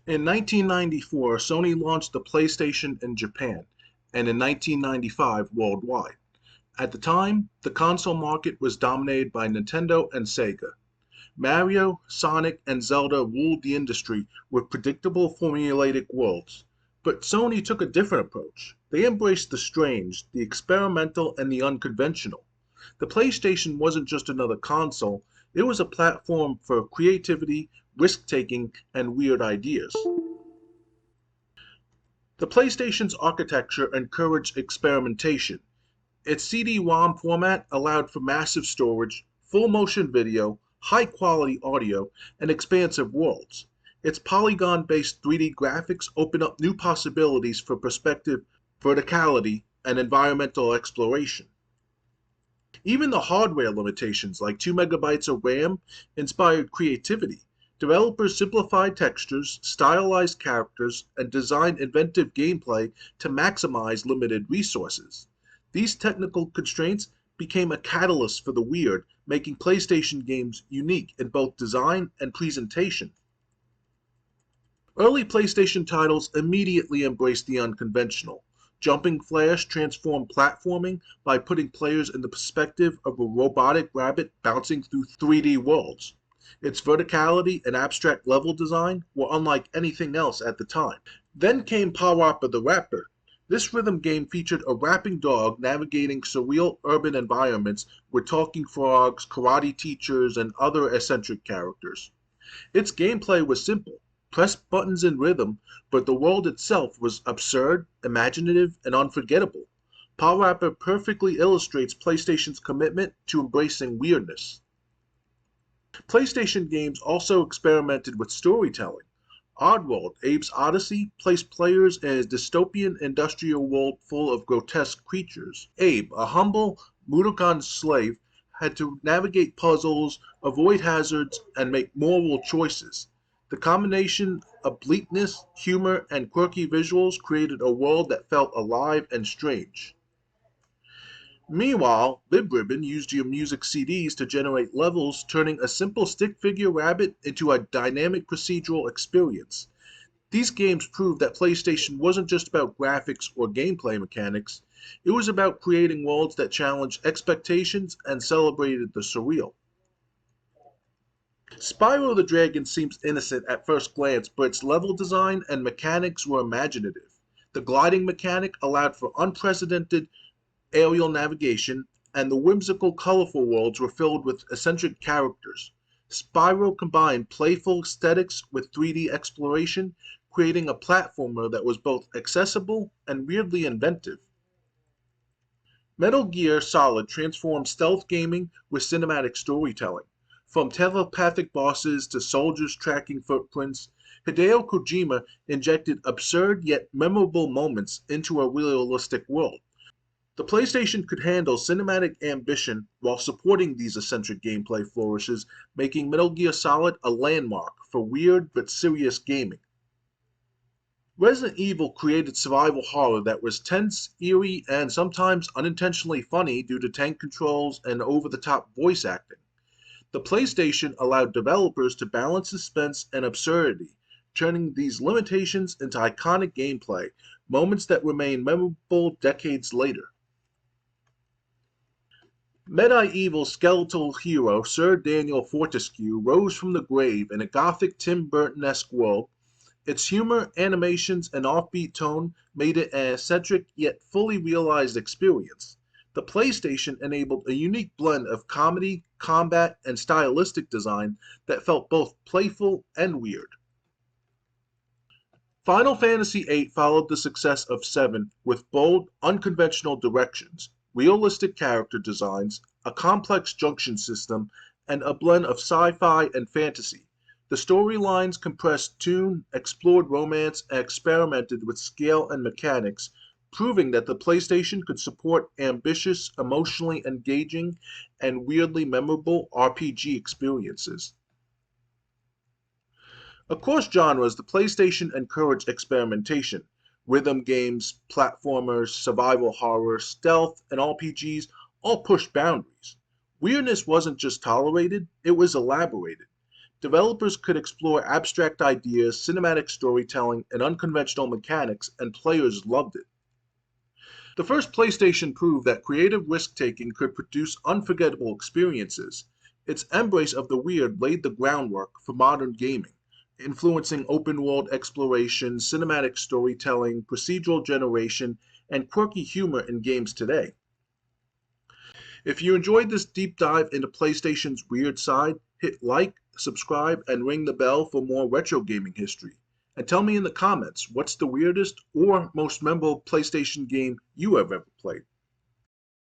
In 1994, Sony launched the PlayStation in Japan, and in 1995 worldwide. At the time, the console market was dominated by Nintendo and Sega. Mario, Sonic, and Zelda ruled the industry with predictable formulaic worlds. But Sony took a different approach. They embraced the strange, the experimental, and the unconventional. The PlayStation wasn't just another console, it was a platform for creativity, risk taking, and weird ideas. The PlayStation's architecture encouraged experimentation. Its CD-ROM format allowed for massive storage, full motion video, high quality audio, and expansive worlds. Its polygon-based 3D graphics opened up new possibilities for perspective, verticality, and environmental exploration. Even the hardware limitations, like 2 megabytes of RAM, inspired creativity. Developers simplified textures, stylized characters, and designed inventive gameplay to maximize limited resources. These technical constraints became a catalyst for the weird, making PlayStation games unique in both design and presentation. Early PlayStation titles immediately embraced the unconventional. Jumping Flash transformed platforming by putting players in the perspective of a robotic rabbit bouncing through 3D worlds. Its verticality and abstract level design were unlike anything else at the time. Then came Parappa the Rapper. This rhythm game featured a rapping dog navigating surreal urban environments with talking frogs, karate teachers, and other eccentric characters. Its gameplay was simple. Press buttons in rhythm, but the world itself was absurd, imaginative, and unforgettable. Parappa perfectly illustrates PlayStation's commitment to embracing weirdness. PlayStation games also experimented with storytelling. Oddworld, Abe's Oddysee, placed players in a dystopian industrial world full of grotesque creatures. Abe, a humble Mudokan slave, had to navigate puzzles, avoid hazards, and make moral choices. The combination of bleakness, humor, and quirky visuals created a world that felt alive and strange. Meanwhile, VIII used your music CDs to generate levels, turning a simple stick figure rabbit into a dynamic procedural experience. These games proved that PlayStation wasn't just about graphics or gameplay mechanics, it was about creating worlds that challenged expectations and celebrated the surreal. Spyro the Dragon seems innocent at first glance, but its level design and mechanics were imaginative. The gliding mechanic allowed for unprecedented aerial navigation, and the whimsical, colorful worlds were filled with eccentric characters. Spyro combined playful aesthetics with 3D exploration, creating a platformer that was both accessible and weirdly inventive. Metal Gear Solid transformed stealth gaming with cinematic storytelling. From telepathic bosses to soldiers tracking footprints, Hideo Kojima injected absurd yet memorable moments into a realistic world. The PlayStation could handle cinematic ambition while supporting these eccentric gameplay flourishes, making Metal Gear Solid a landmark for weird but serious gaming. Resident Evil created survival horror that was tense, eerie, and sometimes unintentionally funny due to tank controls and over-the-top voice acting. The PlayStation allowed developers to balance suspense and absurdity, turning these limitations into iconic gameplay, moments that remain memorable decades later. Medieval skeletal hero Sir Daniel Fortescue rose from the grave in a gothic Tim Burton-esque world. Its humor, animations, and offbeat tone made it an eccentric yet fully realized experience. The PlayStation enabled a unique blend of comedy, combat, and stylistic design that felt both playful and weird. Final Fantasy VIII followed the success of VII with bold, unconventional directions, realistic character designs, a complex junction system, and a blend of sci-fi and fantasy. The storylines compressed tune, explored romance, and experimented with scale and mechanics, proving that the PlayStation could support ambitious, emotionally engaging, and weirdly memorable RPG experiences. Across genres, the PlayStation encouraged experimentation. Rhythm games, platformers, survival horror, stealth, and RPGs all pushed boundaries. Weirdness wasn't just tolerated, it was elaborated. Developers could explore abstract ideas, cinematic storytelling, and unconventional mechanics, and players loved it. The first PlayStation proved that creative risk-taking could produce unforgettable experiences. Its embrace of the weird laid the groundwork for modern gaming, influencing open-world exploration, cinematic storytelling, procedural generation, and quirky humor in games today. If you enjoyed this deep dive into PlayStation's weird side, hit like, subscribe, and ring the bell for more retro gaming history. And tell me in the comments what's the weirdest or most memorable PlayStation game you have ever played.